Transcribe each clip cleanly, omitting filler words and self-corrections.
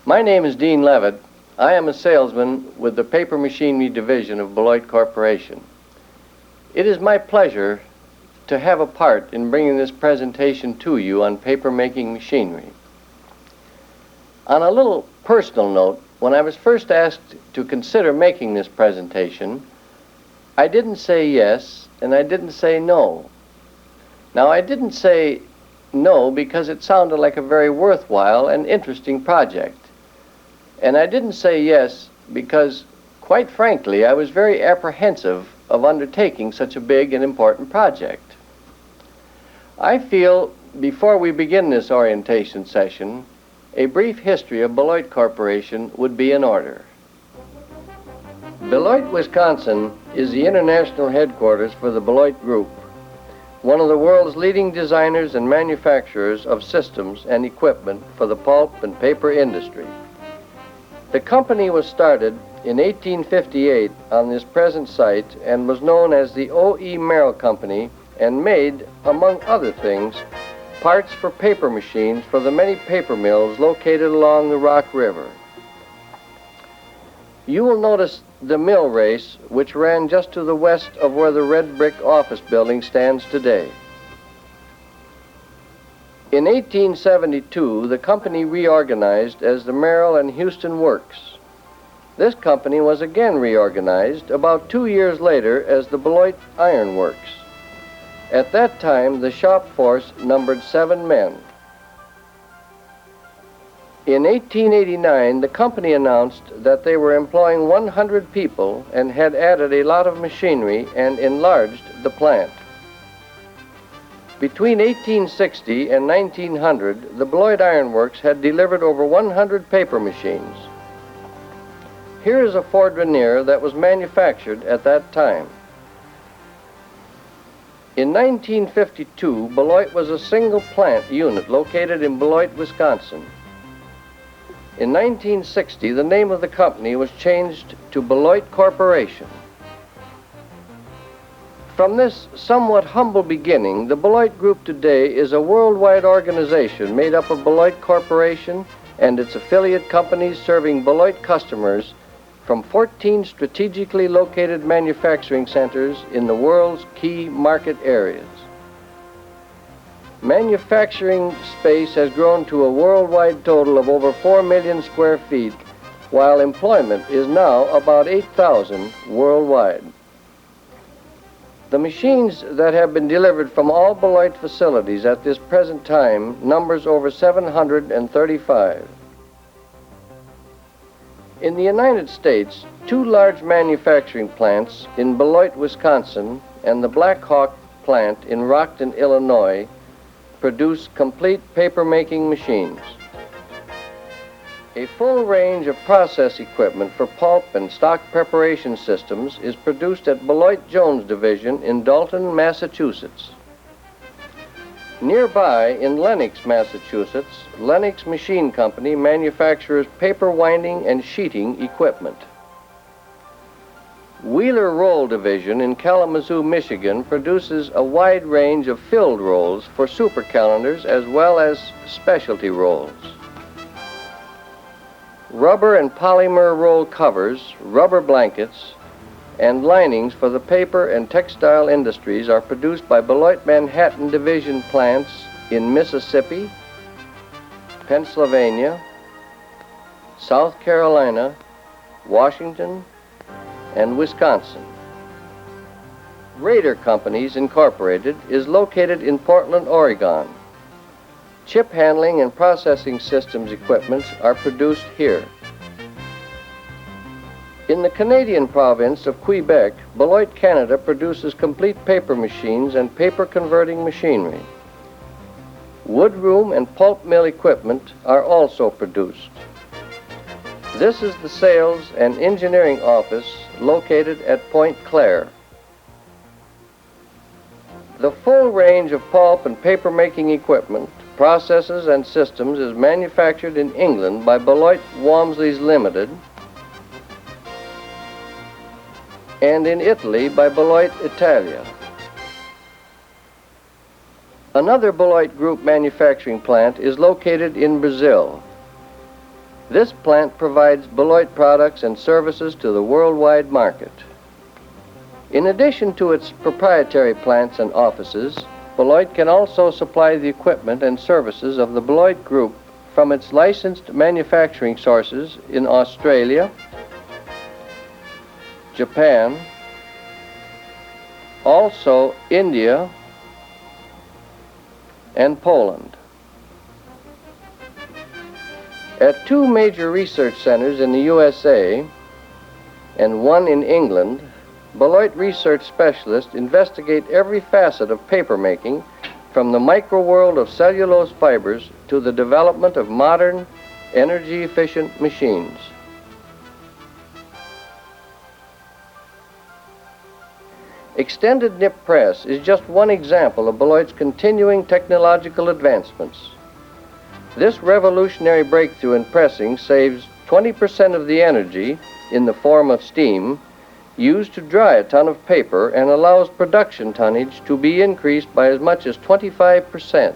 My name is Deane Leavitt. I am a salesman with the Paper Machinery Division of Beloit Corporation. It is my pleasure to have a part in bringing this presentation to you on paper-making machinery. On a little personal note, when I was first asked to consider making this presentation, I didn't say yes and I didn't say no. Now, I didn't say no because it sounded like a very worthwhile and interesting project. And I didn't say yes because, quite frankly, I was very apprehensive of undertaking such a big and important project. I feel, before we begin this orientation session, a brief history of Beloit Corporation would be in order. Beloit, Wisconsin is the international headquarters for the Beloit Group, one of the world's leading designers and manufacturers of systems and equipment for the pulp and paper industry. The company was started in 1858 on this present site and was known as the O.E. Merrill Company and made, among other things, parts for paper machines for the many paper mills located along the Rock River. You will notice the mill race, which ran just to the west of where the red brick office building stands today. In 1872, the company reorganized as the Merrill and Houston Works. This company was again reorganized about 2 years later as the Beloit Iron Works. At that time, the shop force numbered 7 men. In 1889, the company announced that they were employing 100 people and had added a lot of machinery and enlarged the plant. Between 1860 and 1900, the Beloit Iron Works had delivered over 100 paper machines. Here is a Ford Rainier that was manufactured at that time. In 1952, Beloit was a single plant unit located in Beloit, Wisconsin. In 1960, the name of the company was changed to Beloit Corporation. From this somewhat humble beginning, the Beloit Group today is a worldwide organization made up of Beloit Corporation and its affiliate companies serving Beloit customers from 14 strategically located manufacturing centers in the world's key market areas. Manufacturing space has grown to a worldwide total of over 4 million square feet, while employment is now about 8,000 worldwide. The machines that have been delivered from all Beloit facilities at this present time numbers over 735. In the United States, 2 large manufacturing plants in Beloit, Wisconsin, and the Black Hawk plant in Rockton, Illinois, produce complete paper-making machines. A full range of process equipment for pulp and stock preparation systems is produced at Beloit Jones Division in Dalton, Massachusetts. Nearby, in Lenox, Massachusetts, Lenox Machine Company manufactures paper winding and sheeting equipment. Wheeler Roll Division in Kalamazoo, Michigan produces a wide range of filled rolls for super calendars as well as specialty rolls. Rubber and polymer roll covers, rubber blankets, and linings for the paper and textile industries are produced by Beloit Manhattan Division plants in Mississippi, Pennsylvania, South Carolina, Washington, and Wisconsin. Raider Companies Incorporated is located in Portland, Oregon. Chip handling and processing systems equipment are produced here. In the Canadian province of Quebec, Beloit Canada produces complete paper machines and paper converting machinery. Woodroom and pulp mill equipment are also produced. This is the sales and engineering office located at Point Claire. The full range of pulp and paper making equipment, processes, and systems is manufactured in England by Beloit Walmsley's Limited and in Italy by Beloit Italia. Another Beloit Group manufacturing plant is located in Brazil. This plant provides Beloit products and services to the worldwide market. In addition to its proprietary plants and offices, Beloit can also supply the equipment and services of the Beloit Group from its licensed manufacturing sources in Australia, Japan, also India, and Poland. At two major research centers in the USA and one in England, Beloit research specialists investigate every facet of paper making, from the micro-world of cellulose fibers to the development of modern, energy-efficient machines. Extended nip press is just one example of Beloit's continuing technological advancements. This revolutionary breakthrough in pressing saves 20% of the energy, in the form of steam, used to dry a ton of paper, and allows production tonnage to be increased by as much as 25%.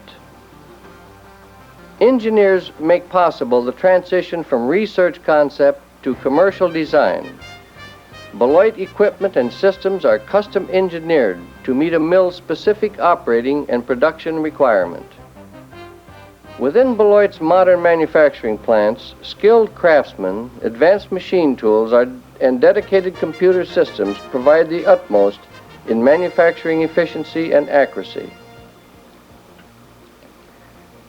Engineers make possible the transition from research concept to commercial design. Beloit equipment and systems are custom engineered to meet a mill's specific operating and production requirement. Within Beloit's modern manufacturing plants, skilled craftsmen, advanced machine tools, and dedicated computer systems provide the utmost in manufacturing efficiency and accuracy.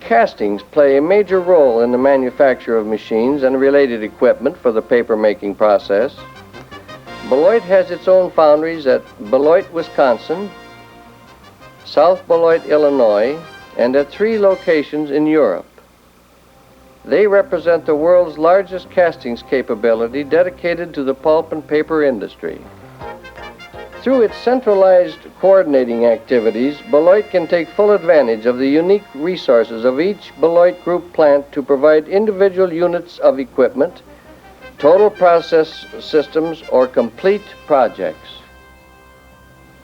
Castings play a major role in the manufacture of machines and related equipment for the paper-making process. Beloit has its own foundries at Beloit, Wisconsin, South Beloit, Illinois, and at 3 locations in Europe. They represent the world's largest castings capability dedicated to the pulp and paper industry. Through its centralized coordinating activities, Beloit can take full advantage of the unique resources of each Beloit Group plant to provide individual units of equipment, total process systems, or complete projects.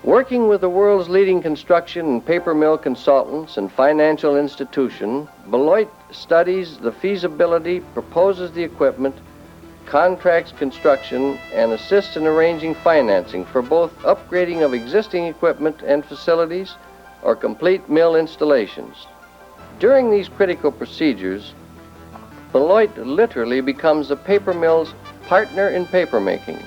Working with the world's leading construction and paper mill consultants and financial institution, Beloit studies the feasibility, proposes the equipment, contracts construction, and assists in arranging financing for both upgrading of existing equipment and facilities or complete mill installations. During these critical procedures, Beloit literally becomes the paper mill's partner in papermaking.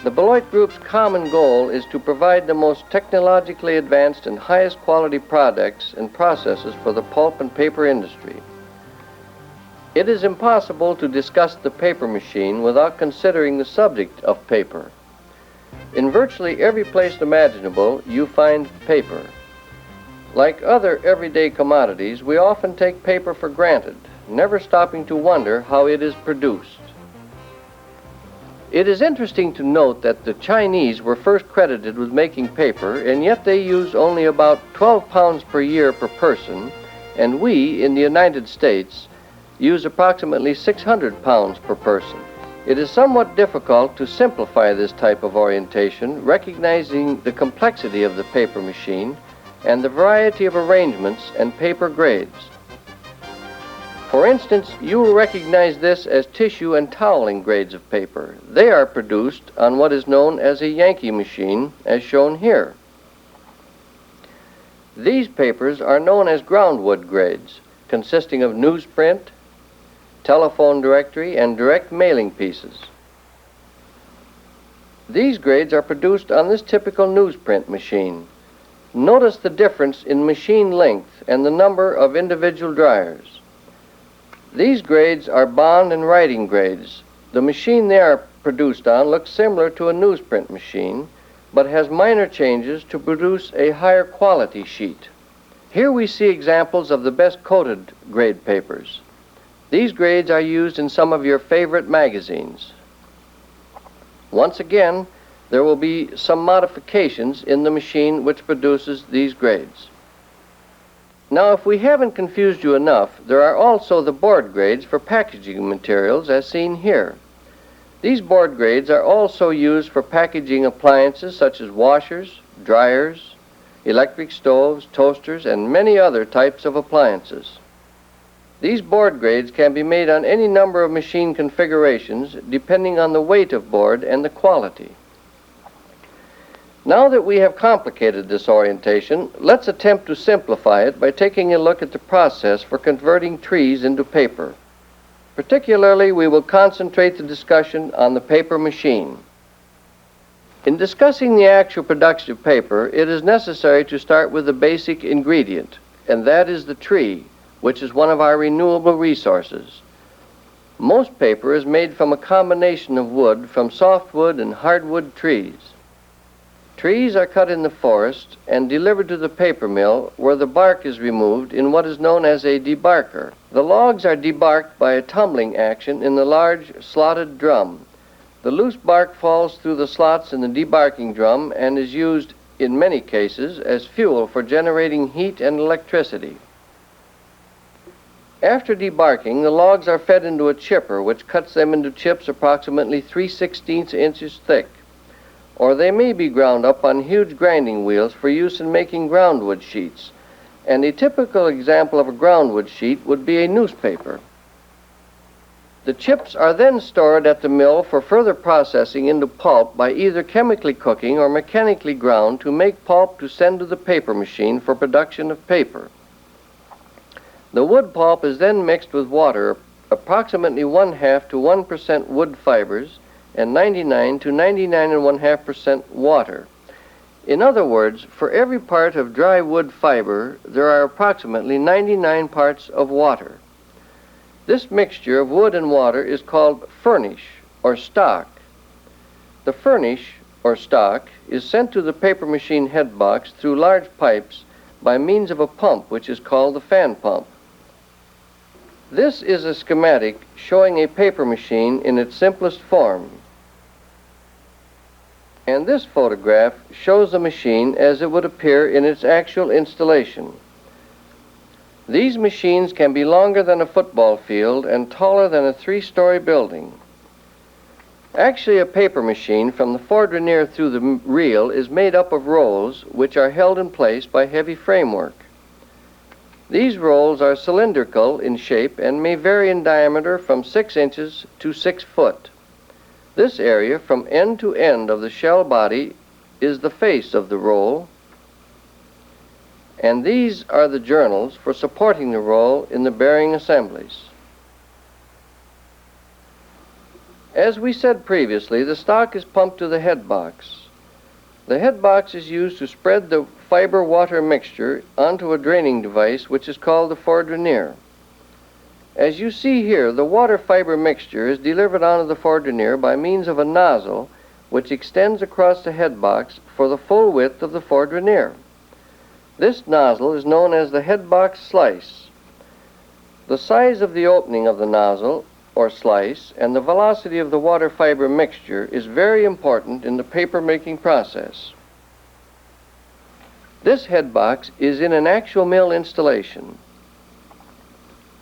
The Beloit Group's common goal is to provide the most technologically advanced and highest quality products and processes for the pulp and paper industry. It is impossible to discuss the paper machine without considering the subject of paper. In virtually every place imaginable, you find paper. Like other everyday commodities, we often take paper for granted, never stopping to wonder how it is produced. It is interesting to note that the Chinese were first credited with making paper, and yet they use only about 12 pounds per year per person, and we, in the United States, use approximately 600 pounds per person. It is somewhat difficult to simplify this type of orientation, recognizing the complexity of the paper machine and the variety of arrangements and paper grades. For instance, you will recognize this as tissue and toweling grades of paper. They are produced on what is known as a Yankee machine, as shown here. These papers are known as groundwood grades, consisting of newsprint, telephone directory, and direct mailing pieces. These grades are produced on this typical newsprint machine. Notice the difference in machine length and the number of individual dryers. These grades are bond and writing grades. The machine they are produced on looks similar to a newsprint machine, but has minor changes to produce a higher quality sheet. Here we see examples of the best coated grade papers. These grades are used in some of your favorite magazines. Once again, there will be some modifications in the machine which produces these grades. Now, if we haven't confused you enough, there are also the board grades for packaging materials, as seen here. These board grades are also used for packaging appliances such as washers, dryers, electric stoves, toasters, and many other types of appliances. These board grades can be made on any number of machine configurations depending on the weight of board and the quality. Now that we have complicated this orientation, let's attempt to simplify it by taking a look at the process for converting trees into paper. Particularly, we will concentrate the discussion on the paper machine. In discussing the actual production of paper, it is necessary to start with the basic ingredient, and that is the tree, which is one of our renewable resources. Most paper is made from a combination of wood from softwood and hardwood trees. Trees are cut in the forest and delivered to the paper mill, where the bark is removed in what is known as a debarker. The logs are debarked by a tumbling action in the large slotted drum. The loose bark falls through the slots in the debarking drum and is used, in many cases, as fuel for generating heat and electricity. After debarking, the logs are fed into a chipper, which cuts them into chips approximately 3/16 inches thick. Or they may be ground up on huge grinding wheels for use in making groundwood sheets, and a typical example of a groundwood sheet would be a newspaper. The chips are then stored at the mill for further processing into pulp by either chemically cooking or mechanically ground to make pulp to send to the paper machine for production of paper. The wood pulp is then mixed with water, approximately 1/2 to 1% wood fibers, and 99 to 99.5% water. In other words, for every part of dry wood fiber, there are approximately 99 parts of water. This mixture of wood and water is called furnish, or stock. The furnish, or stock, is sent to the paper machine head box through large pipes by means of a pump which is called the fan pump. This is a schematic showing a paper machine in its simplest form. And this photograph shows the machine as it would appear in its actual installation. These machines can be longer than a football field and taller than a 3-story building. Actually, a paper machine from the fourdrinier through the reel is made up of rolls which are held in place by heavy framework. These rolls are cylindrical in shape and may vary in diameter from 6 inches to 6 foot. This area from end to end of the shell body is the face of the roll, and these are the journals for supporting the roll in the bearing assemblies. As we said previously, the stock is pumped to the head box. The head box is used to spread the fiber water mixture onto a draining device which is called the fourdrinier. As you see here, the water fiber mixture is delivered onto the fourdrinier by means of a nozzle which extends across the head box for the full width of the fourdrinier. This nozzle is known as the head box slice. The size of the opening of the nozzle, or slice, and the velocity of the water fiber mixture is very important in the paper making process. This head box is in an actual mill installation.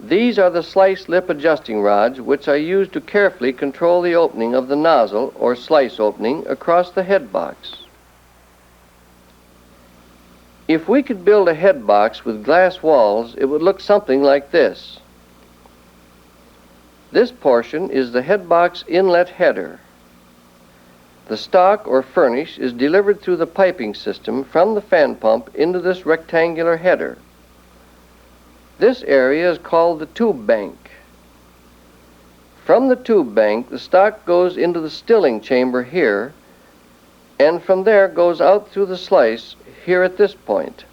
These are the slice lip adjusting rods which are used to carefully control the opening of the nozzle or slice opening across the head box. If we could build a head box with glass walls, it would look something like this. This portion is the head box inlet header. The stock or furnish is delivered through the piping system from the fan pump into this rectangular header. This area is called the tube bank. From the tube bank, the stock goes into the stilling chamber here, and from there goes out through the slice here at this point.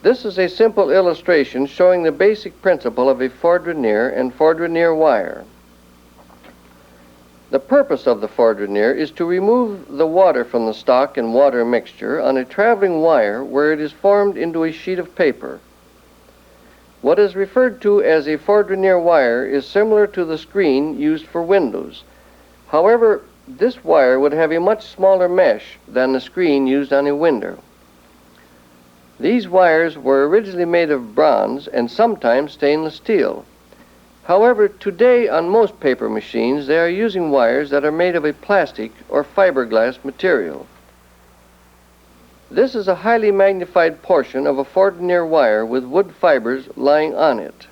This is a simple illustration showing the basic principle of a fourdrinier and fourdrinier wire. The purpose of the fourdrinier is to remove the water from the stock and water mixture on a traveling wire where it is formed into a sheet of paper. What is referred to as a fourdrinier wire is similar to the screen used for windows. However, this wire would have a much smaller mesh than the screen used on a window. These wires were originally made of bronze and sometimes stainless steel. However, today on most paper machines they are using wires that are made of a plastic or fiberglass material. This is a highly magnified portion of a four-denier wire with wood fibers lying on it.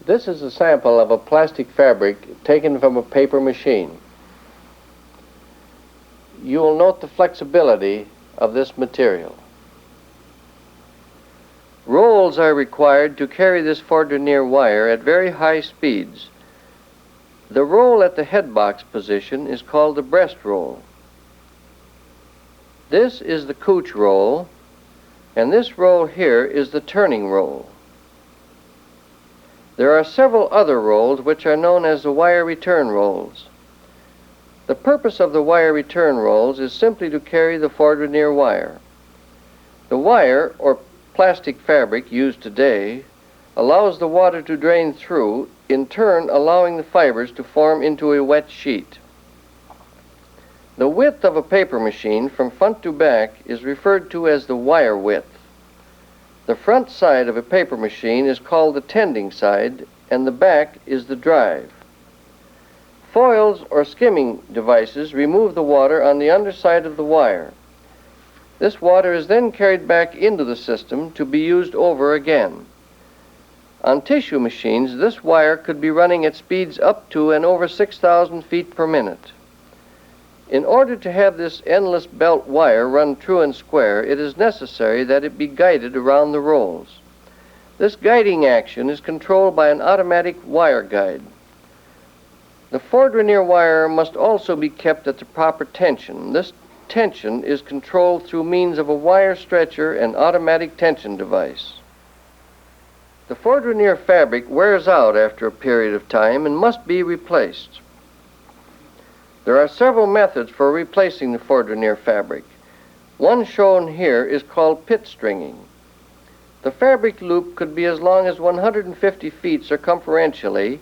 This is a sample of a plastic fabric taken from a paper machine. You will note the flexibility of this material. Rolls are required to carry this four-denier wire at very high speeds. The roll at the head box position is called the breast roll. This is the couch roll, and this roll here is the turning roll. There are several other rolls which are known as the wire return rolls. The purpose of the wire return rolls is simply to carry the four-denier wire. The wire, or plastic fabric used today, allows the water to drain through, in turn allowing the fibers to form into a wet sheet. The width of a paper machine from front to back is referred to as the wire width. The front side of a paper machine is called the tending side, and the back is the drive. Foils or skimming devices remove the water on the underside of the wire. This water is then carried back into the system to be used over again. On tissue machines, this wire could be running at speeds up to and over 6,000 feet per minute. In order to have this endless belt wire run true and square, it is necessary that it be guided around the rolls. This guiding action is controlled by an automatic wire guide. The four-denier wire must also be kept at the proper tension. This tension is controlled through means of a wire stretcher and automatic tension device. The four-denier fabric wears out after a period of time and must be replaced. There are several methods for replacing the four-denier fabric. One shown here is called pit stringing. The fabric loop could be as long as 150 feet circumferentially,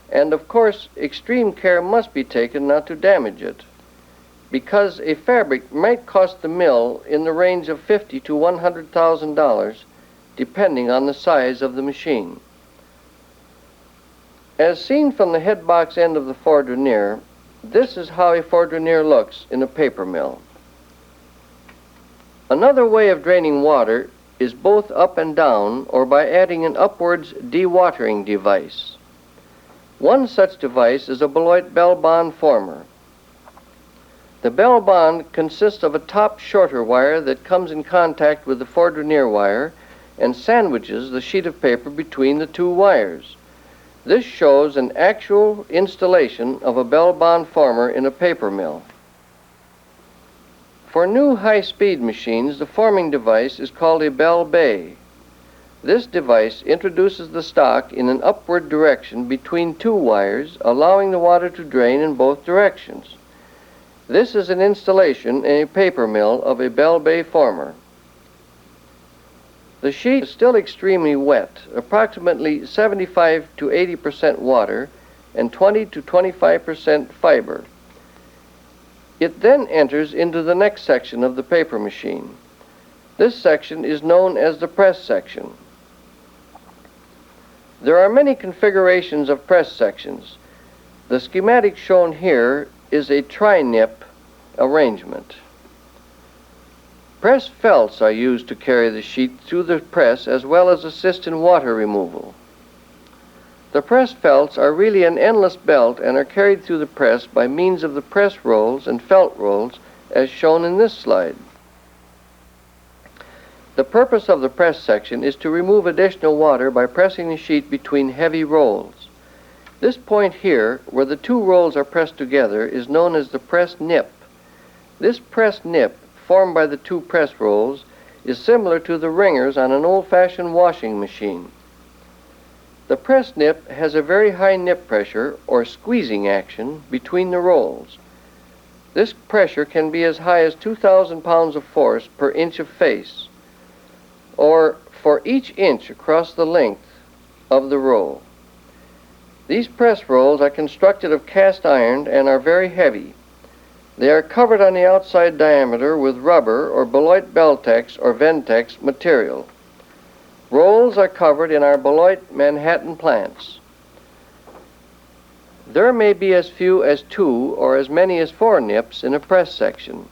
and of course extreme care must be taken not to damage it, because a fabric might cost the mill in the range of $50,000 to $100,000, depending on the size of the machine. As seen from the head box end of the four-denier, this is how a four-denier looks in a paper mill. Another way of draining water is both up and down, or by adding an upwards dewatering device. One such device is a Beloit bell bond former. The bell bond consists of a top shorter wire that comes in contact with the four-denier wire and sandwiches the sheet of paper between the two wires. This shows an actual installation of a bell bond former in a paper mill. For new high-speed machines, the forming device is called a bell bay. This device introduces the stock in an upward direction between two wires, allowing the water to drain in both directions. This is an installation in a paper mill of a bell bay former. The sheet is still extremely wet, approximately 75 to 80% water and 20 to 25% fiber. It then enters into the next section of the paper machine. This section is known as the press section. There are many configurations of press sections. The schematic shown here is a tri-nip arrangement. Press felts are used to carry the sheet through the press as well as assist in water removal. The press felts are really an endless belt and are carried through the press by means of the press rolls and felt rolls as shown in this slide. The purpose of the press section is to remove additional water by pressing the sheet between heavy rolls. This point here, where the two rolls are pressed together, is known as the press nip. This press nip, formed by the two press rolls, is similar to the ringers on an old-fashioned washing machine. The press nip has a very high nip pressure, or squeezing action, between the rolls. This pressure can be as high as 2,000 pounds of force per inch of face, or for each inch across the length of the roll. These press rolls are constructed of cast iron and are very heavy. They are covered on the outside diameter with rubber or Beloit Beltex or Ventex material. Rolls are covered in our Beloit Manhattan plants. There may be as few as 2 or as many as 4 nips in a press section.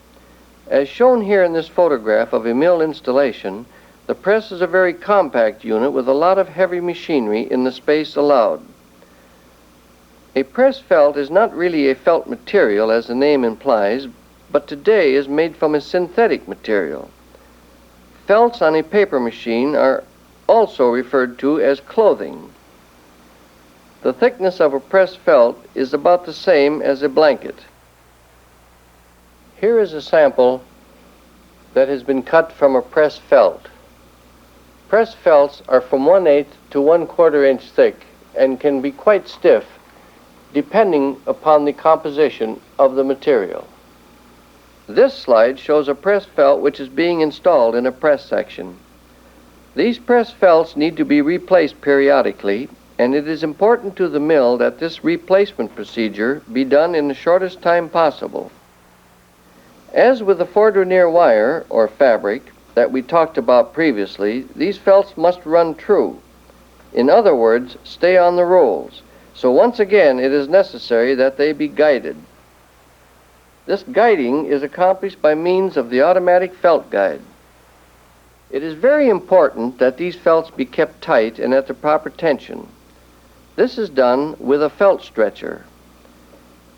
As shown here in this photograph of a mill installation, the press is a very compact unit with a lot of heavy machinery in the space allowed. A press felt is not really a felt material as the name implies, but today is made from a synthetic material. Felts on a paper machine are also referred to as clothing. The thickness of a press felt is about the same as a blanket. Here is a sample that has been cut from a press felt. Press felts are from 1/8 to 1/4 inch thick and can be quite stiff depending upon the composition of the material. This slide shows a press felt which is being installed in a press section. These press felts need to be replaced periodically, and it is important to the mill that this replacement procedure be done in the shortest time possible. As with the four-denier wire, or fabric, that we talked about previously, these felts must run true. In other words, stay on the rolls. So once again, it is necessary that they be guided. This guiding is accomplished by means of the automatic felt guide. It is very important that these felts be kept tight and at the proper tension. This is done with a felt stretcher.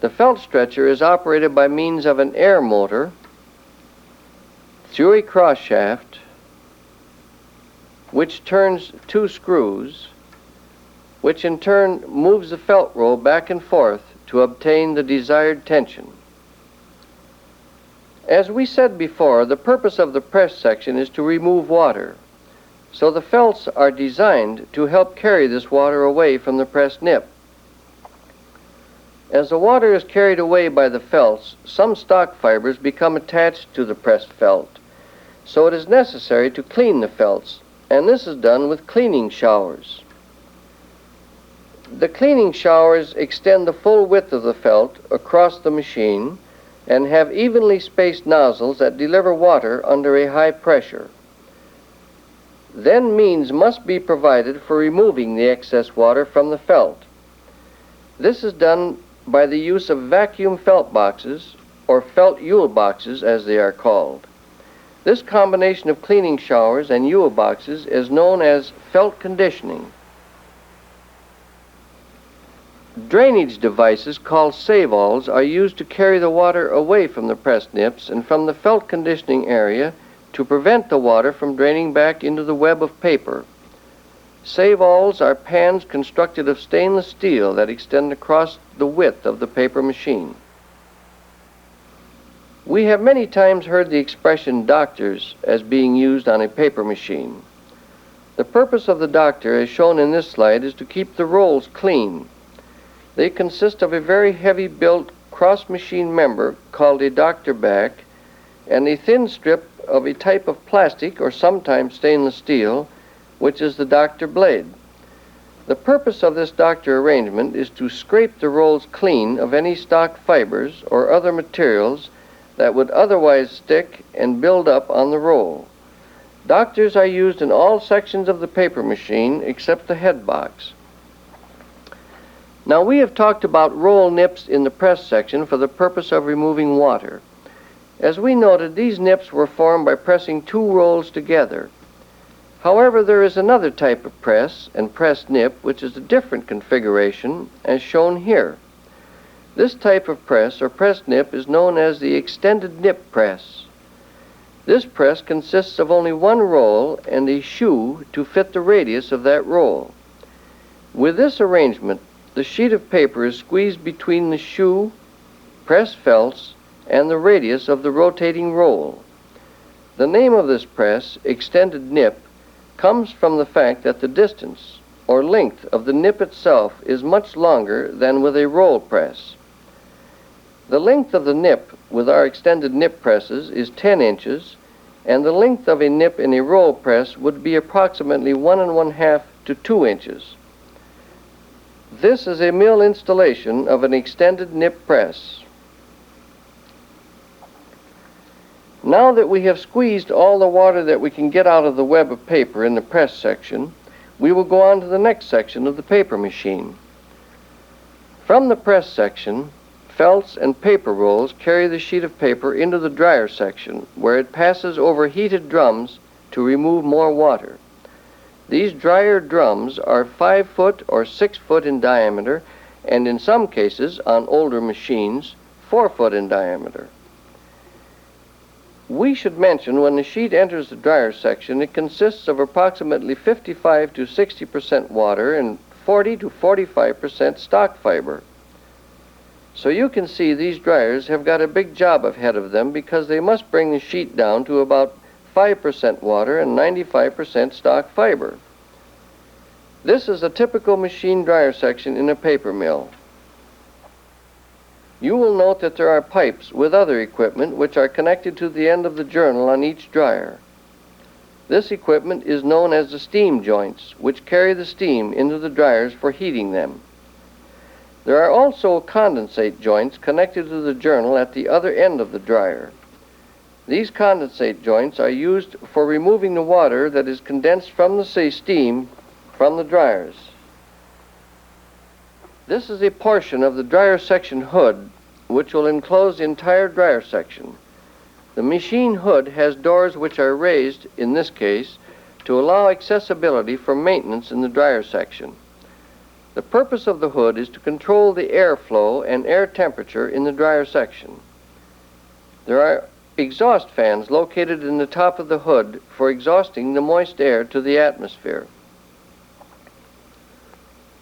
The felt stretcher is operated by means of an air motor through a cross shaft which turns 2 screws, which in turn moves the felt roll back and forth to obtain the desired tension. As we said before, the purpose of the press section is to remove water, so the felts are designed to help carry this water away from the press nip. As the water is carried away by the felts, some stock fibers become attached to the pressed felt, so it is necessary to clean the felts, and this is done with cleaning showers. The cleaning showers extend the full width of the felt across the machine and have evenly spaced nozzles that deliver water under a high pressure. Then means must be provided for removing the excess water from the felt. This is done by the use of vacuum felt boxes, or felt Yule boxes as they are called. This combination of cleaning showers and Yule boxes is known as felt conditioning. Drainage devices called save-alls are used to carry the water away from the press nips and from the felt conditioning area to prevent the water from draining back into the web of paper. Save-alls are pans constructed of stainless steel that extend across the width of the paper machine. We have many times heard the expression doctors as being used on a paper machine. The purpose of the doctor, as shown in this slide, is to keep the rolls clean. They consist of a very heavy-built cross-machine member called a doctor back and a thin strip of a type of plastic or sometimes stainless steel, which is the doctor blade. The purpose of this doctor arrangement is to scrape the rolls clean of any stock fibers or other materials that would otherwise stick and build up on the roll. Doctors are used in all sections of the paper machine except the head box. Now we have talked about roll nips in the press section for the purpose of removing water. As we noted, these nips were formed by pressing 2 rolls together. However, there is another type of press and press nip which is a different configuration as shown here. This type of press or press nip is known as the extended nip press. This press consists of only 1 roll and a shoe to fit the radius of that roll. With this arrangement, the sheet of paper is squeezed between the shoe, press felts, and the radius of the rotating roll. The name of this press, extended nip, comes from the fact that the distance or length of the nip itself is much longer than with a roll press. The length of the nip with our extended nip presses is 10 inches, and the length of a nip in a roll press would be approximately 1 1/2 to 2 inches. This is a mill installation of an extended nip press. Now that we have squeezed all the water that we can get out of the web of paper in the press section, we will go on to the next section of the paper machine. From the press section, felts, and paper rolls carry the sheet of paper into the dryer section, where it passes over heated drums to remove more water. These dryer drums are 5 foot or 6 foot in diameter, and in some cases, on older machines, 4 foot in diameter. We should mention when the sheet enters the dryer section, it consists of approximately 55 to 60% water and 40 to 45% stock fiber. So you can see these dryers have got a big job ahead of them because they must bring the sheet down to about 5% water and 95% stock fiber. This is a typical machine dryer section in a paper mill. You will note that there are pipes with other equipment which are connected to the end of the journal on each dryer. This equipment is known as the steam joints, which carry the steam into the dryers for heating them. There are also condensate joints connected to the journal at the other end of the dryer. These condensate joints are used for removing the water that is condensed from the steam from the dryers. This is a portion of the dryer section hood which will enclose the entire dryer section. The machine hood has doors which are raised, in this case, to allow accessibility for maintenance in the dryer section. The purpose of the hood is to control the airflow and air temperature in the dryer section. There are exhaust fans located in the top of the hood for exhausting the moist air to the atmosphere.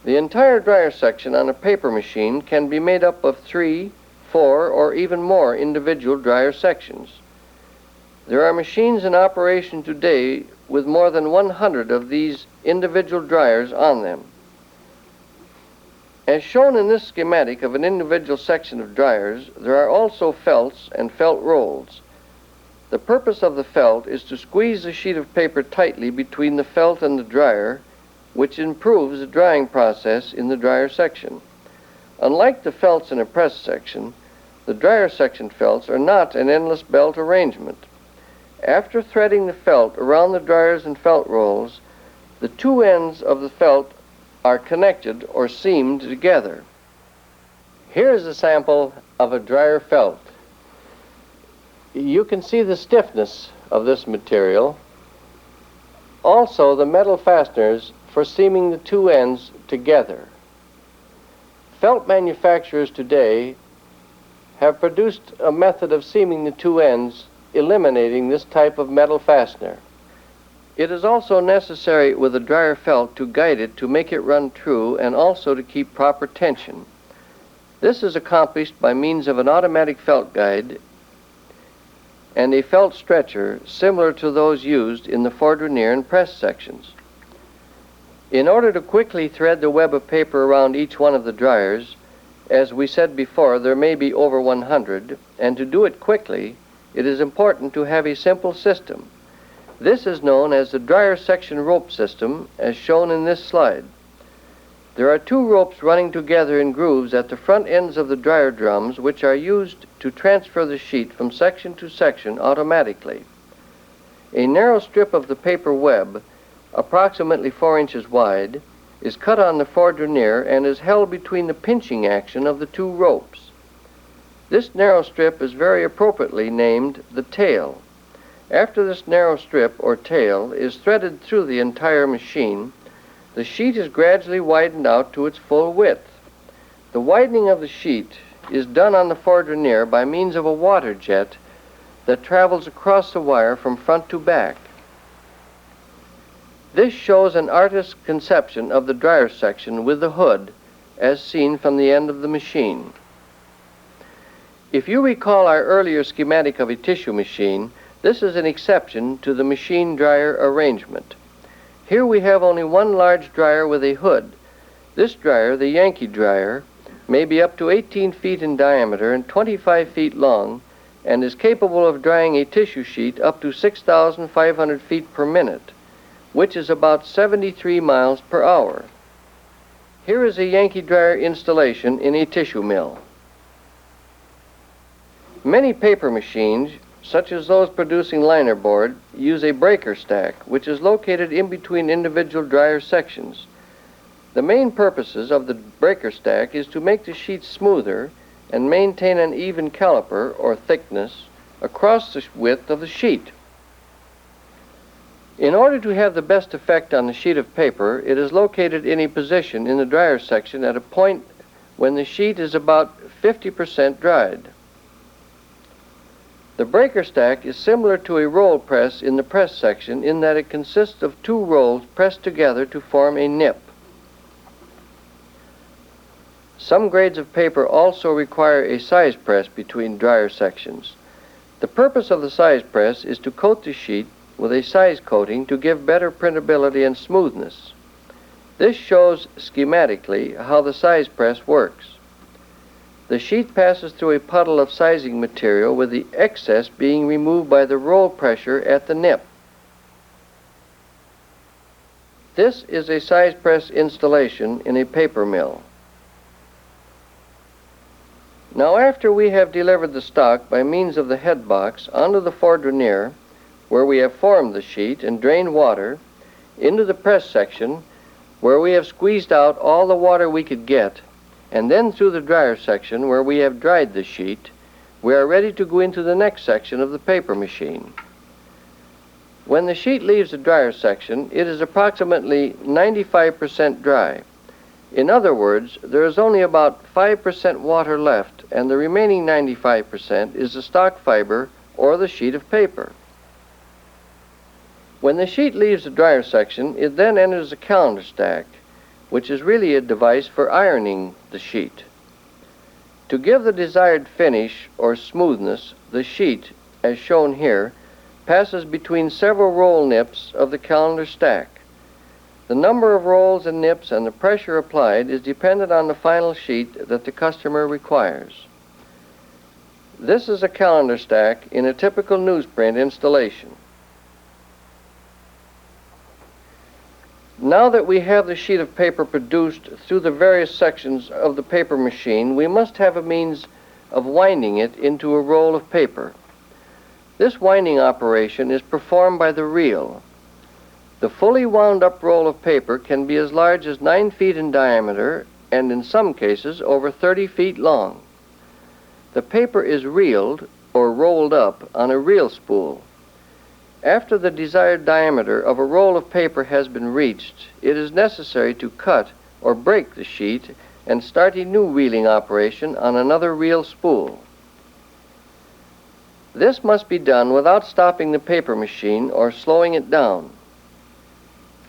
The entire dryer section on a paper machine can be made up of 3, 4, or even more individual dryer sections. There are machines in operation today with more than 100 of these individual dryers on them. As shown in this schematic of an individual section of dryers, there are also felts and felt rolls. The purpose of the felt is to squeeze the sheet of paper tightly between the felt and the dryer, which improves the drying process in the dryer section. Unlike the felts in a press section, the dryer section felts are not an endless belt arrangement. After threading the felt around the dryers and felt rolls, the two ends of the felt are connected or seamed together. Here is a sample of a dryer felt. You can see the stiffness of this material. Also, the metal fasteners for seaming the two ends together. Felt manufacturers today have produced a method of seaming the two ends, eliminating this type of metal fastener. It is also necessary with a dryer felt to guide it to make it run true and also to keep proper tension. This is accomplished by means of an automatic felt guide and a felt stretcher similar to those used in the fourdrinier and press sections. In order to quickly thread the web of paper around each one of the dryers, as we said before, there may be over 100, and to do it quickly, it is important to have a simple system. This is known as the dryer section rope system, as shown in this slide. There are 2 ropes running together in grooves at the front ends of the dryer drums, which are used to transfer the sheet from section to section automatically. A narrow strip of the paper web, approximately 4 inches wide, is cut on the fourdrinier and is held between the pinching action of the 2 ropes. This narrow strip is very appropriately named the tail. After this narrow strip, or tail, is threaded through the entire machine, the sheet is gradually widened out to its full width. The widening of the sheet is done on the fourdrinier by means of a water jet that travels across the wire from front to back. This shows an artist's conception of the dryer section with the hood as seen from the end of the machine. If you recall our earlier schematic of a tissue machine, this is an exception to the machine dryer arrangement. Here we have only one large dryer with a hood. This dryer, the Yankee dryer, may be up to 18 feet in diameter and 25 feet long and is capable of drying a tissue sheet up to 6,500 feet per minute, which is about 73 miles per hour. Here is a Yankee dryer installation in a tissue mill. Many paper machines, such as those producing linerboard, use a breaker stack, which is located in between individual dryer sections. The main purposes of the breaker stack is to make the sheet smoother and maintain an even caliper, or thickness, across the width of the sheet. In order to have the best effect on the sheet of paper, it is located in a position in the dryer section at a point when the sheet is about 50% dried. The breaker stack is similar to a roll press in the press section in that it consists of two rolls pressed together to form a nip. Some grades of paper also require a size press between dryer sections. The purpose of the size press is to coat the sheet with a size coating to give better printability and smoothness. This shows schematically how the size press works. The sheet passes through a puddle of sizing material, with the excess being removed by the roll pressure at the nip. This is a size press installation in a paper mill. Now, after we have delivered the stock by means of the head box onto the fourdrinier, where we have formed the sheet and drained water, into the press section, where we have squeezed out all the water we could get, and then through the dryer section, where we have dried the sheet, we are ready to go into the next section of the paper machine. When the sheet leaves the dryer section, it is approximately 95% dry. In other words, there is only about 5% water left, and the remaining 95% is the stock fiber or the sheet of paper. When the sheet leaves the dryer section, it then enters the calendar stack, which is really a device for ironing the sheet. To give the desired finish or smoothness, the sheet, as shown here, passes between several roll nips of the calendar stack. The number of rolls and nips and the pressure applied is dependent on the final sheet that the customer requires. This is a calendar stack in a typical newsprint installation. Now that we have the sheet of paper produced through the various sections of the paper machine, we must have a means of winding it into a roll of paper. This winding operation is performed by the reel. The fully wound up roll of paper can be as large as 9 feet in diameter and in some cases over 30 feet long. The paper is reeled or rolled up on a reel spool. After the desired diameter of a roll of paper has been reached, it is necessary to cut or break the sheet and start a new reeling operation on another reel spool. This must be done without stopping the paper machine or slowing it down.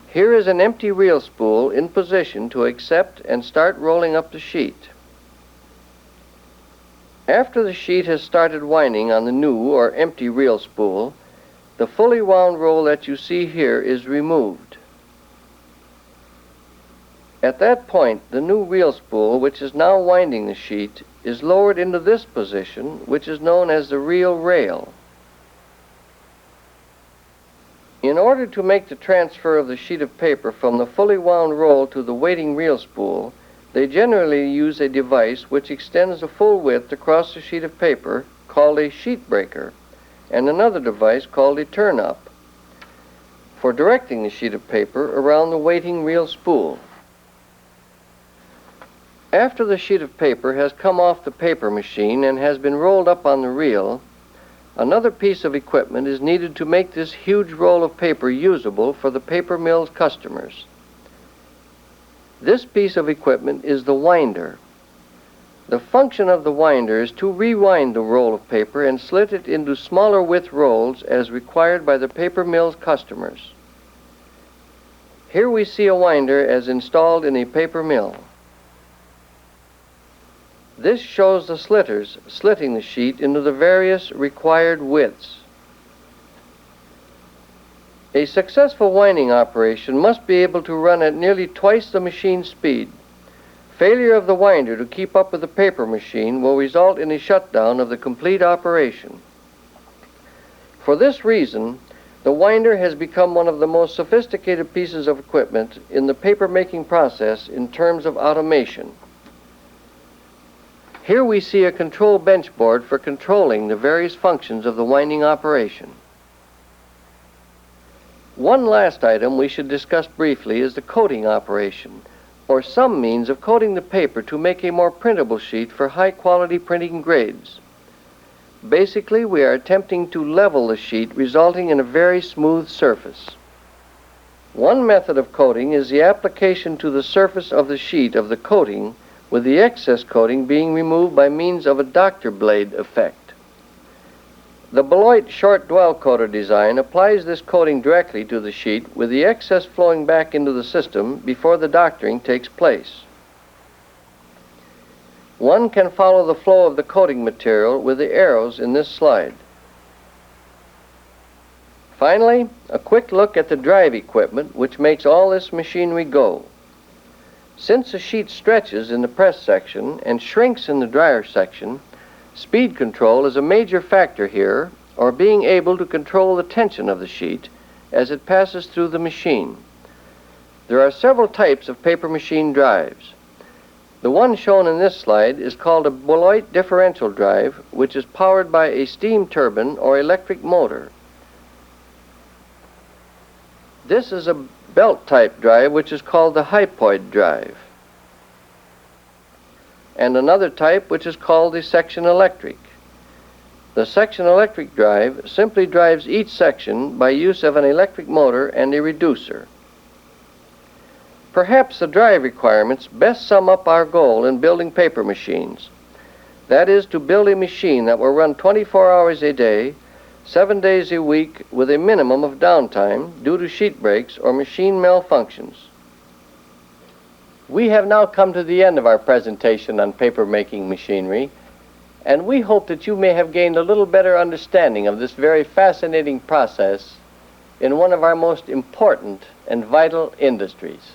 Here is an empty reel spool in position to accept and start rolling up the sheet. After the sheet has started winding on the new or empty reel spool, the fully wound roll that you see here is removed. At that point, the new reel spool, which is now winding the sheet, is lowered into this position, which is known as the reel rail. In order to make the transfer of the sheet of paper from the fully wound roll to the waiting reel spool, they generally use a device which extends the full width across the sheet of paper, called a sheet breaker, and another device called a turn-up, for directing the sheet of paper around the waiting reel spool. After the sheet of paper has come off the paper machine and has been rolled up on the reel, another piece of equipment is needed to make this huge roll of paper usable for the paper mill's customers. This piece of equipment is the winder. The function of the winder is to rewind the roll of paper and slit it into smaller width rolls as required by the paper mill's customers. Here we see a winder as installed in a paper mill. This shows the slitters slitting the sheet into the various required widths. A successful winding operation must be able to run at nearly twice the machine speed. Failure of the winder to keep up with the paper machine will result in a shutdown of the complete operation. For this reason, the winder has become one of the most sophisticated pieces of equipment in the paper-making process in terms of automation. Here we see a control bench board for controlling the various functions of the winding operation. One last item we should discuss briefly is the coating operation, for some means of coating the paper to make a more printable sheet for high-quality printing grades. Basically, we are attempting to level the sheet, resulting in a very smooth surface. One method of coating is the application to the surface of the sheet of the coating, with the excess coating being removed by means of a doctor blade effect. The Beloit short dwell coater design applies this coating directly to the sheet, with the excess flowing back into the system before the doctoring takes place. One can follow the flow of the coating material with the arrows in this slide. Finally, a quick look at the drive equipment which makes all this machinery go. Since the sheet stretches in the press section and shrinks in the dryer section, speed control is a major factor here, or being able to control the tension of the sheet as it passes through the machine. There are several types of paper machine drives. The one shown in this slide is called a Beloit differential drive, which is powered by a steam turbine or electric motor. This is a belt-type drive, which is called the hypoid drive, and another type which is called the section electric. The section electric drive simply drives each section by use of an electric motor and a reducer. Perhaps the drive requirements best sum up our goal in building paper machines. That is, to build a machine that will run 24 hours a day, 7 days a week, with a minimum of downtime due to sheet breaks or machine malfunctions. We have now come to the end of our presentation on paper-making machinery, and we hope that you may have gained a little better understanding of this very fascinating process in one of our most important and vital industries.